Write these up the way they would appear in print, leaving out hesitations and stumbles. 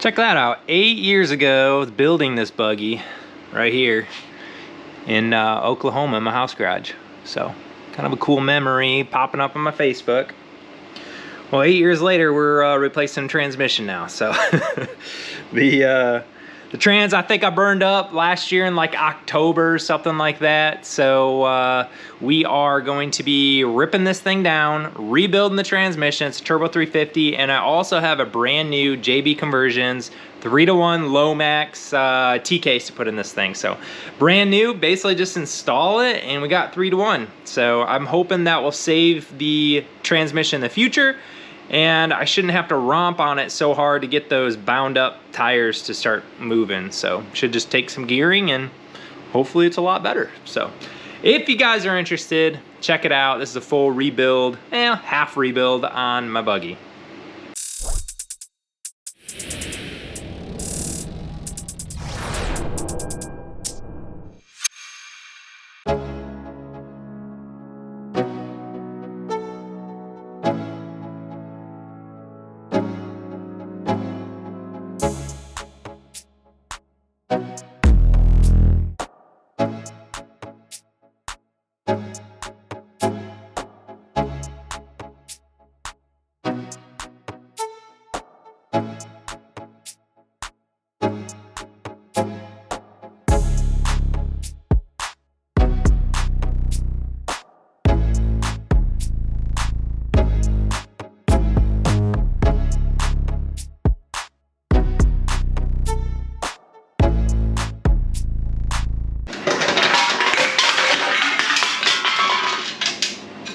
Check that out. 8 years ago, I was building this buggy right here in Oklahoma in my house garage. So kind of a cool memory popping up on my Facebook. Well, 8 years later, we're replacing the transmission now. So the trans, I think I burned up last year in like October, something like that. So we are going to be ripping this thing down, rebuilding the transmission. It's a Turbo 350, and I also have a brand new JB Conversions 3-to-1 LOWMAX T-case to put in this thing. So brand new, basically just install it, and we got 3-to-1. So I'm hoping that will save the transmission in the future, and I shouldn't have to romp on it so hard to get those bound up tires to start moving. So should just take some gearing and hopefully it's a lot better. So if you guys are interested, check it out. This is a full rebuild, half rebuild on my buggy.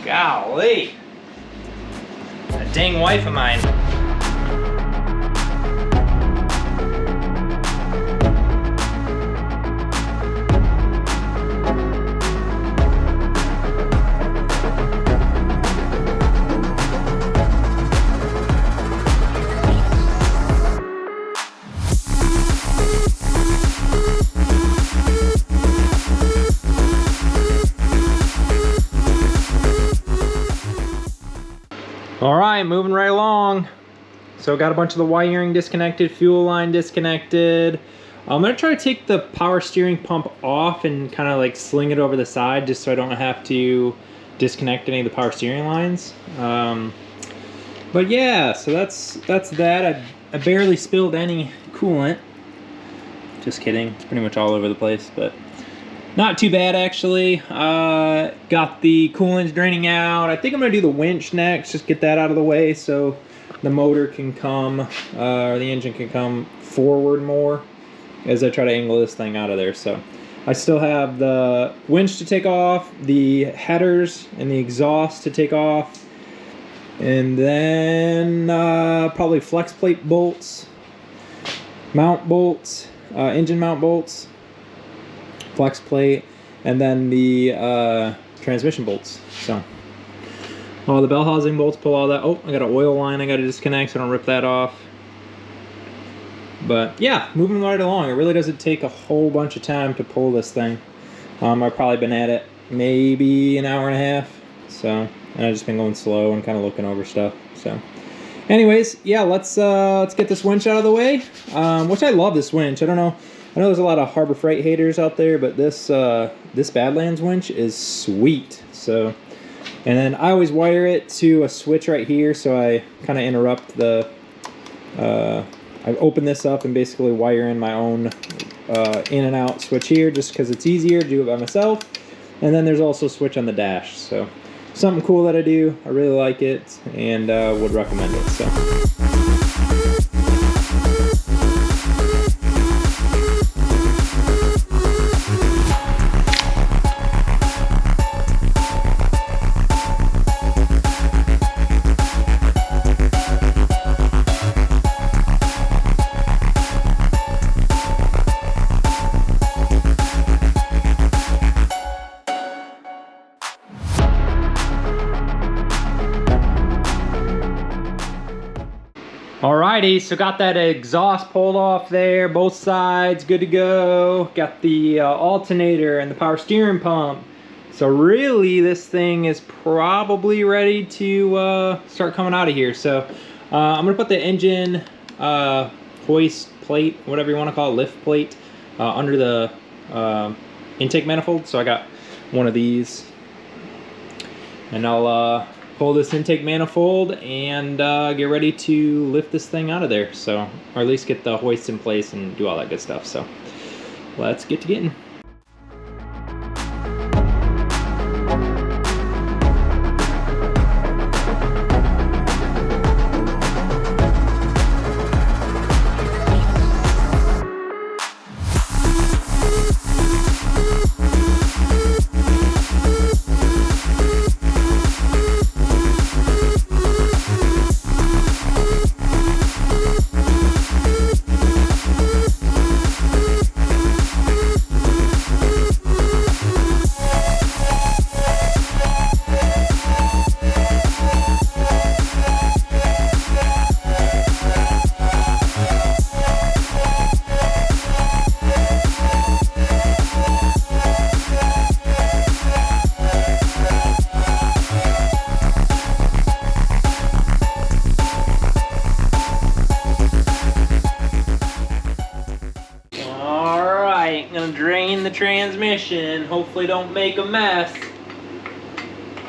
Golly, that dang wife of mine. All right, moving right along. So got a bunch of the wiring disconnected, fuel line disconnected. I'm gonna try to take the power steering pump off and kind of like sling it over the side just so I don't have to disconnect any of the power steering lines. But yeah, so that's that. I barely spilled any coolant. Just kidding, it's pretty much all over the place, but not too bad actually. Got the coolant draining out. I think I'm gonna do the winch next, just get that out of the way so the motor can come, or the engine can come forward more as I try to angle this thing out of there. So I still have the winch to take off, the headers and the exhaust to take off, and then probably flex plate bolts, mount bolts, engine mount bolts, flex plate, and then the transmission bolts. So all the bell housing bolts, pull all that. Oh, I got an oil line I got to disconnect so I don't rip that off. But yeah, moving right along. It really doesn't take a whole bunch of time to pull this thing. I've probably been at it maybe an hour and a half. So, and I've just been going slow and kind of looking over stuff. So anyways, yeah, let's get this winch out of the way. Which I love this winch. I know there's a lot of Harbor Freight haters out there, but this Badlands winch is sweet. So, and then I always wire it to a switch right here, so I kind of interrupt the. I open this up and basically wire in my own in and out switch here, just because it's easier to do it by myself. And then there's also a switch on the dash. So something cool that I do. I really like it and would recommend it. So. Alrighty, so got that exhaust pulled off there, both sides, good to go. Got the alternator and the power steering pump. So really, this thing is probably ready to start coming out of here. So I'm gonna put the engine hoist plate, whatever you want to call it, lift plate, under the intake manifold. So I got one of these, and I'll pull this intake manifold and get ready to lift this thing out of there. So, or at least get the hoist in place and do all that good stuff. So let's get to getting. Drain the transmission. Hopefully don't make a mess.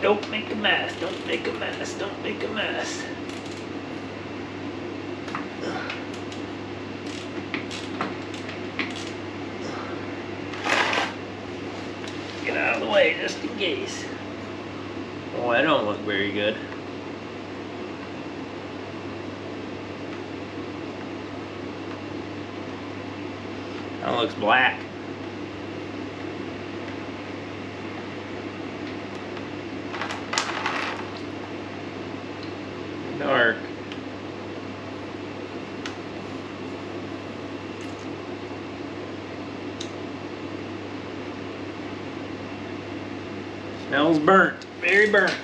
Don't make a mess. Don't make a mess. Don't make a mess. Get out of the way just in case. Oh, that don't look very good. That looks black. Dark. Smells burnt, very burnt.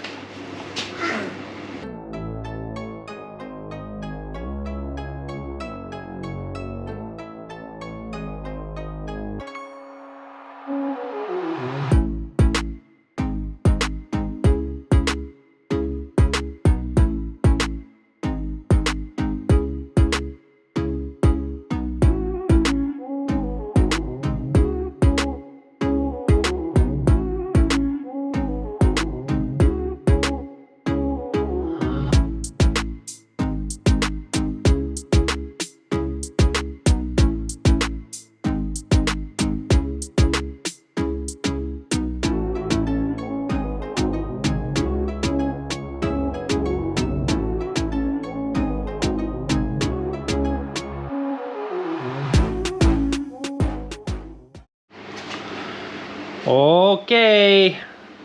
Okay,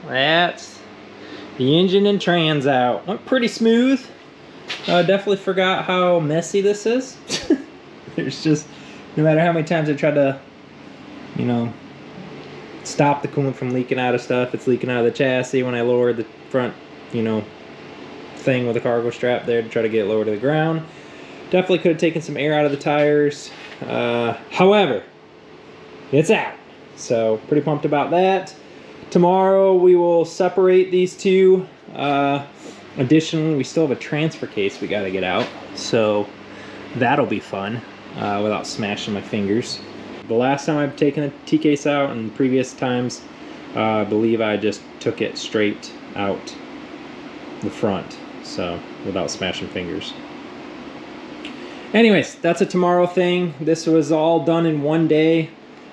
that's the engine and trans out. Went pretty smooth. Definitely forgot how messy this is. There's just, no matter how many times I tried to, you know, stop the coolant from leaking out of stuff, it's leaking out of the chassis when I lowered the front, you know, thing with a cargo strap there to try to get it lower to the ground. Definitely could have taken some air out of the tires. However, it's out. So pretty pumped about that. Tomorrow we will separate these two. Additionally, we still have a transfer case we got to get out. So that'll be fun without smashing my fingers. The last time I've taken a T-case out, and previous times, I believe I just took it straight out the front. So without smashing fingers. Anyways, that's a tomorrow thing. This was all done in one day.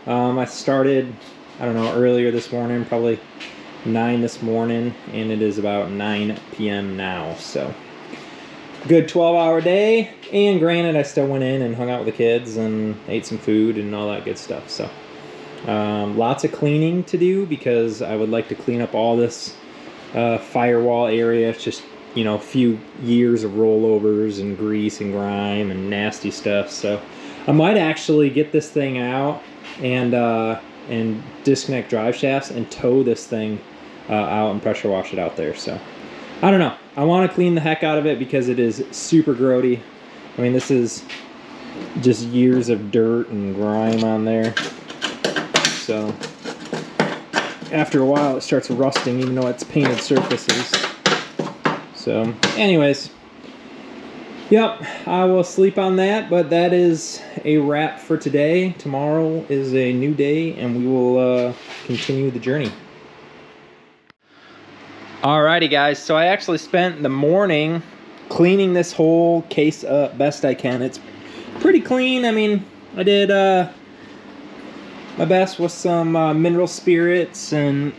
I started, I don't know, earlier this morning, probably 9 this morning, and it is about 9 p.m. now. So good 12-hour day, and granted, I still went in and hung out with the kids and ate some food and all that good stuff. So lots of cleaning to do, because I would like to clean up all this firewall area. It's just, you know, a few years of rollovers and grease and grime and nasty stuff. So I might actually get this thing out and disconnect drive shafts and tow this thing out and pressure wash it out there. So I don't know. I want to clean the heck out of it because it is super grody. I mean, this is just years of dirt and grime on there. So after a while it starts rusting, even though it's painted surfaces. So anyways, Yep, I will sleep on that, but that is a wrap for today. Tomorrow is a new day, and we will continue the journey. Alrighty guys, so I actually spent the morning cleaning this whole case up best I can. It's pretty clean. I mean, I did my best with some mineral spirits and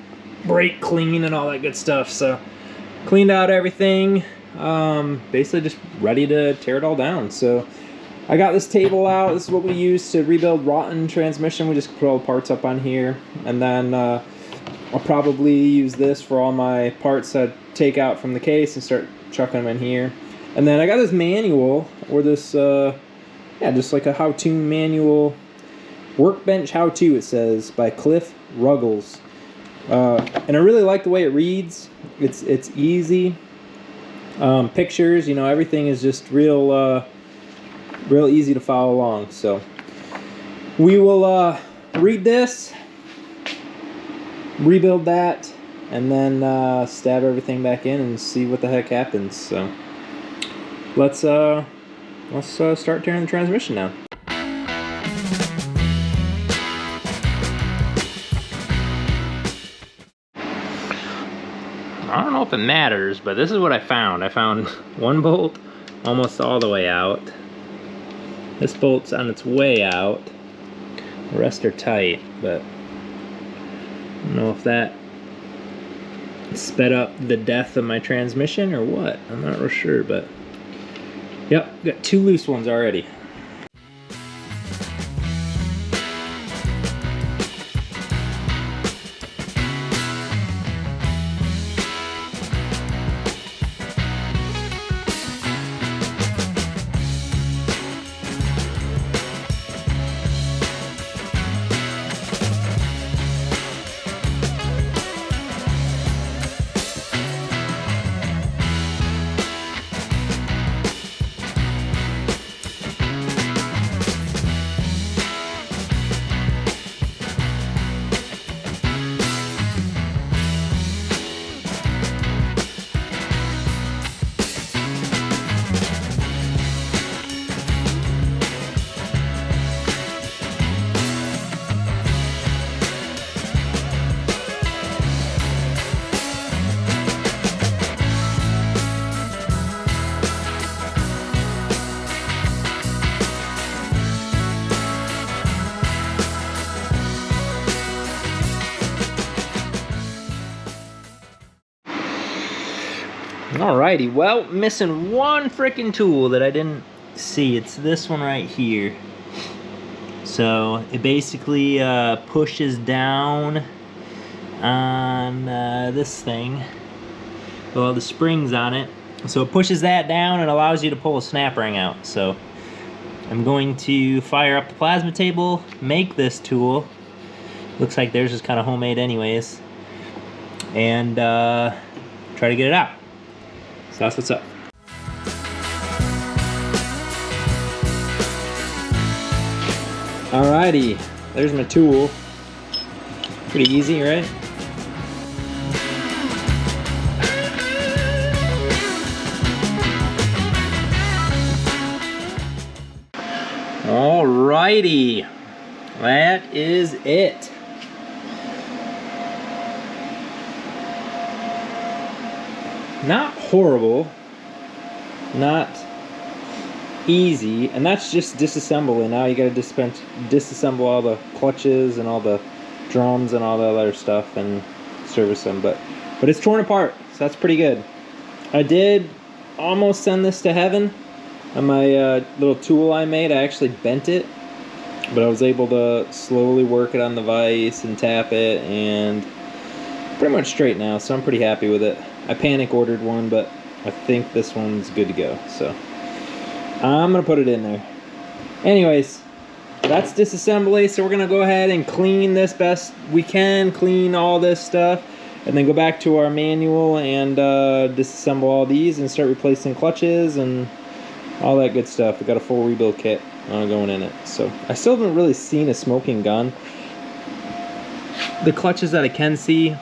brake clean and all that good stuff. So cleaned out everything, basically just ready to tear it all down. So I got this table out. This is what we use to rebuild rotten transmission. We just put all the parts up on here, and then I'll probably use this for all my parts I take out from the case and start chucking them in here. And then I got this manual, or this, yeah, just like a how-to manual, workbench how-to, it says, by Cliff Ruggles. And I really like the way it reads. It's easy. Pictures, you know, everything is just real easy to follow along. So we will read this, rebuild that, and then stab everything back in and see what the heck happens. So let's start tearing the transmission down. I don't know if it matters, but this is what I found. I found one bolt almost all the way out. This bolt's on its way out. The rest are tight, but I don't know if that sped up the death of my transmission or what. I'm not real sure, but yep, got two loose ones already. Alrighty, well, missing one freaking tool that I didn't see. It's this one right here. So it basically pushes down on this thing with all the springs on it. So it pushes that down and allows you to pull a snap ring out. So I'm going to fire up the plasma table, make this tool. Looks like theirs is kind of homemade anyways. And try to get it out. So that's what's up. Alrighty, there's my tool. Pretty easy, right? Alrighty, that is it. Not horrible, not easy, and that's just disassembling. Now you gotta disassemble all the clutches and all the drums and all the other stuff and service them, but it's torn apart, so that's pretty good. I did almost send this to heaven. On my little tool I made, I actually bent it, but I was able to slowly work it on the vise and tap it, and pretty much straight now, so I'm pretty happy with it. I panic ordered one, but I think this one's good to go, so I'm gonna put it in there. Anyways, that's disassembly, so we're gonna go ahead and clean this best we can, clean all this stuff, and then go back to our manual and disassemble all these and start replacing clutches and all that good stuff. We got a full rebuild kit going in it. So I still haven't really seen a smoking gun. The clutches that I can see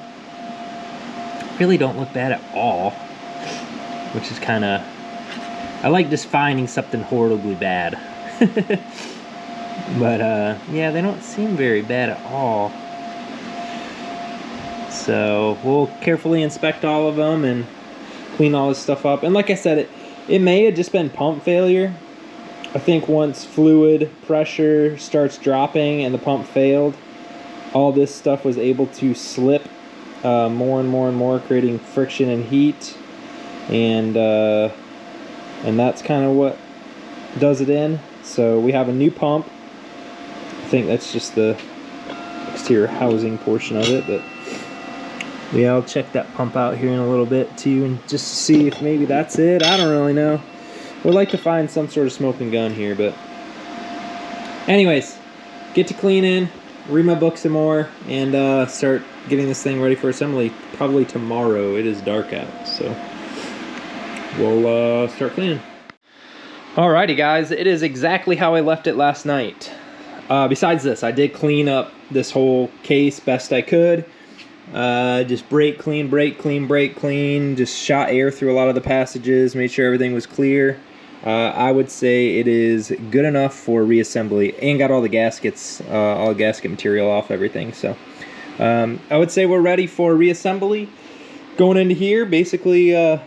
really don't look bad at all, which is kind of, I like just finding something horribly bad. But yeah, they don't seem very bad at all. So we'll carefully inspect all of them and clean all this stuff up. And like I said, it may have just been pump failure. I think once fluid pressure starts dropping and the pump failed, all this stuff was able to slip more and more and more, creating friction and heat. And that's kind of what does it in. So we have a new pump. I think that's just the exterior housing portion of it, but yeah, I'll check that pump out here in a little bit too, and just to see if maybe that's it. I don't really know. We'd like to find some sort of smoking gun here, but anyways, get to cleaning, read my book some more, and start getting this thing ready for assembly probably tomorrow. It is dark out, so we'll start cleaning. Alrighty guys, it is exactly how I left it last night. Besides this, I did clean up this whole case best I could. Just brake clean, just shot air through a lot of the passages, made sure everything was clear. I would say it is good enough for reassembly, and got all the gaskets, all the gasket material off everything. So I would say we're ready for reassembly. Going into here, basically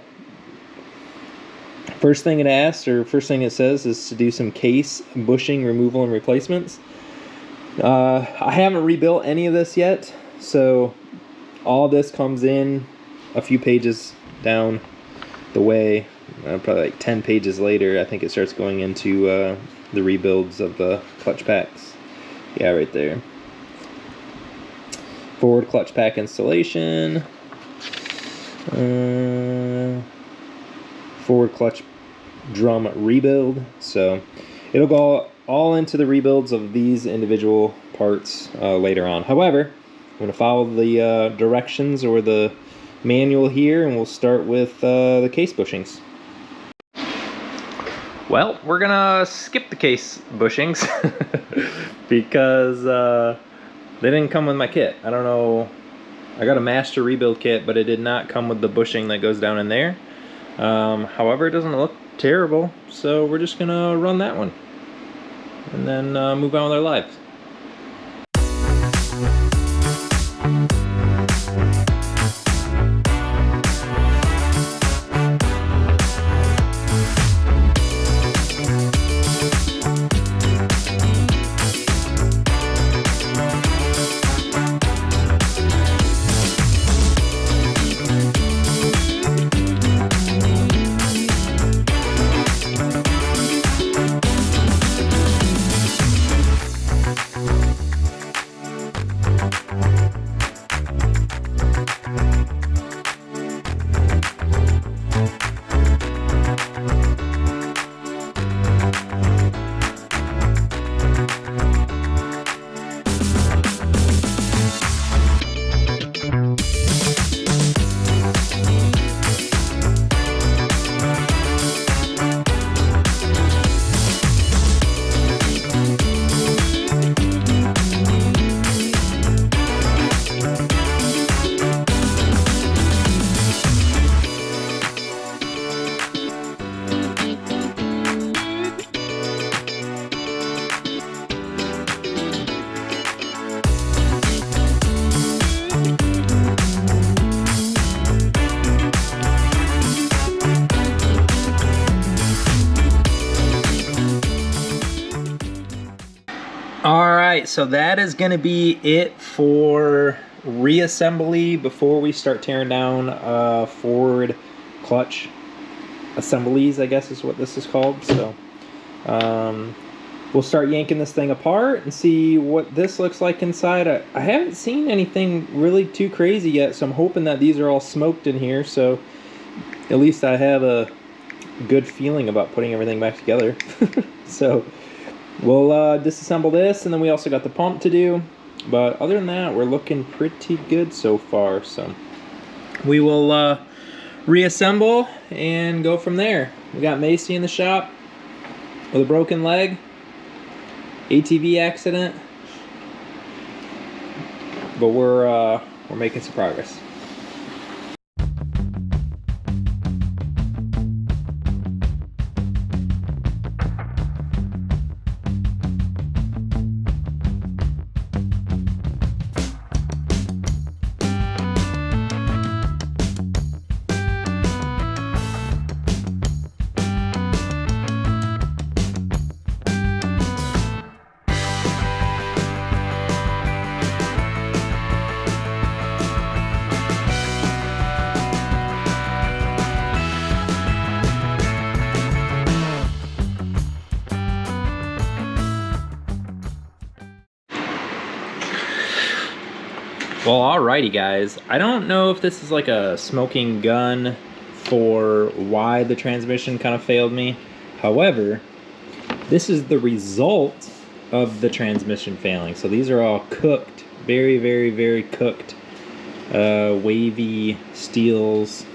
first thing it asks, or first thing it says, is to do some case bushing removal and replacements. I haven't rebuilt any of this yet, so all this comes in a few pages down the way. Probably like 10 pages later, I think it starts going into the rebuilds of the clutch packs. Yeah, right there. Forward clutch pack installation. Forward clutch drum rebuild. So it'll go all into the rebuilds of these individual parts later on. However, I'm going to follow the directions or the manual here, and we'll start with the case bushings. Well, we're going to skip the case bushings because they didn't come with my kit. I don't know. I got a master rebuild kit, but it did not come with the bushing that goes down in there. However, it doesn't look terrible, so we're just going to run that one and then move on with our lives. Alright, so that is going to be it for reassembly before we start tearing down forward clutch assemblies, I guess is what this is called. So we'll start yanking this thing apart and see what this looks like inside. I haven't seen anything really too crazy yet, so I'm hoping that these are all smoked in here, so at least I have a good feeling about putting everything back together. So we'll disassemble this, and then we also got the pump to do. But other than that, we're looking pretty good so far. So we will reassemble and go from there. We got Macy in the shop with a broken leg, ATV accident, but we're making some progress. Well, alrighty guys, I don't know if this is like a smoking gun for why the transmission kind of failed me. However, this is the result of the transmission failing. So these are all cooked, very, very, very cooked, wavy steels.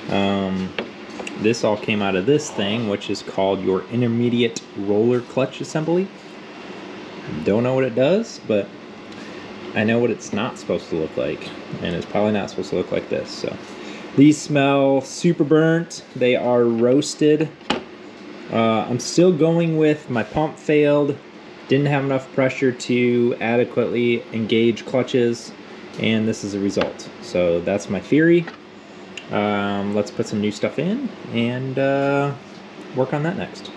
This all came out of this thing, which is called your intermediate roller clutch assembly. Don't know what it does, but I know what it's not supposed to look like, and it's probably not supposed to look like this. So these smell super burnt. They are roasted. I'm still going with my pump failed. Didn't have enough pressure to adequately engage clutches, and this is a result. So that's my theory. Let's put some new stuff in and work on that next.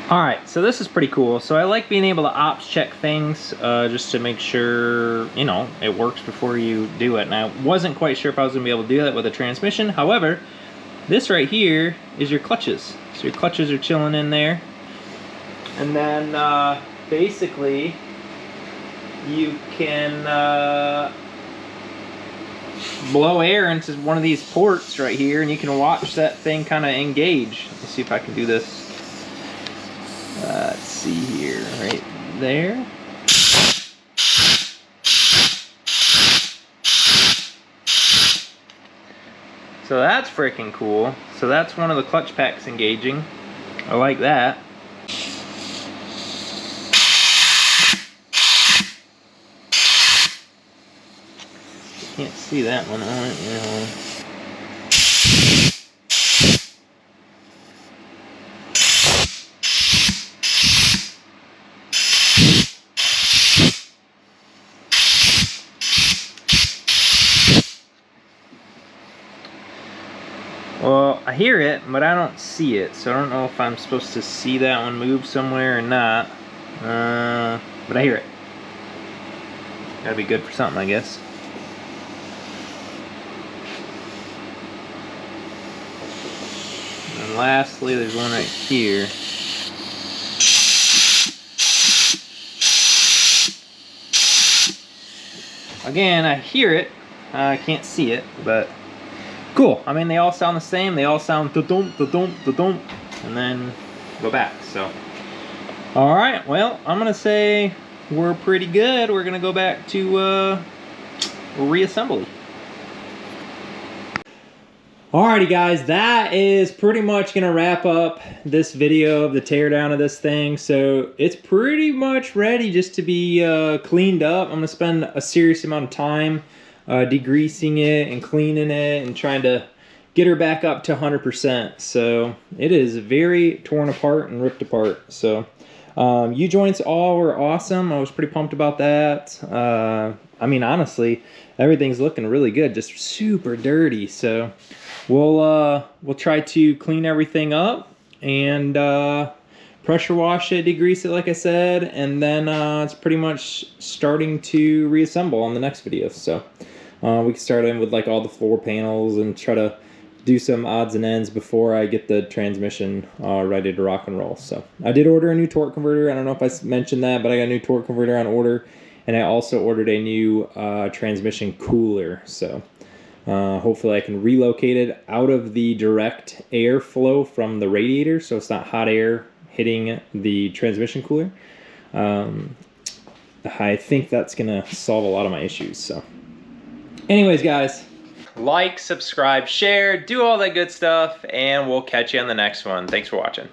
Alright, so this is pretty cool. So I like being able to ops check things just to make sure, you know, it works before you do it. And I wasn't quite sure if I was going to be able to do that with a transmission. However, this right here is your clutches. So your clutches are chilling in there. And then basically you can blow air into one of these ports right here, and you can watch that thing kind of engage. Let's see if I can do this. Let's see here, right there. So that's freaking cool. So that's one of the clutch packs engaging. I like that. Can't see that one on it, you know. Well, I hear it, but I don't see it, so I don't know if I'm supposed to see that one move somewhere or not. But I hear it. Gotta be good for something, I guess. And lastly, there's one right here. Again, I hear it. I can't see it, but cool. I mean, they all sound the same. They all sound da-dum, da-dum, da-dum, and then go back. So, all right. Well, I'm gonna say we're pretty good. We're gonna go back to reassembly. Alrighty guys, that is pretty much gonna wrap up this video of the teardown of this thing. So it's pretty much ready just to be cleaned up. I'm gonna spend a serious amount of time degreasing it and cleaning it and trying to get her back up to 100%. So it is very torn apart and ripped apart. So U-joints all were awesome. I was pretty pumped about that. I mean, honestly, everything's looking really good, just super dirty. So we'll try to clean everything up and pressure wash it, degrease it like I said, and then it's pretty much starting to reassemble on the next video. So we can start in with like all the floor panels and try to do some odds and ends before I get the transmission ready to rock and roll. So I did order a new torque converter. I don't know if I mentioned that, but I got a new torque converter on order, and I also ordered a new transmission cooler. So hopefully I can relocate it out of the direct airflow from the radiator, so it's not hot air hitting the transmission cooler. I think that's gonna solve a lot of my issues. So anyways guys, like, subscribe, share, do all that good stuff, and we'll catch you on the next one. Thanks for watching.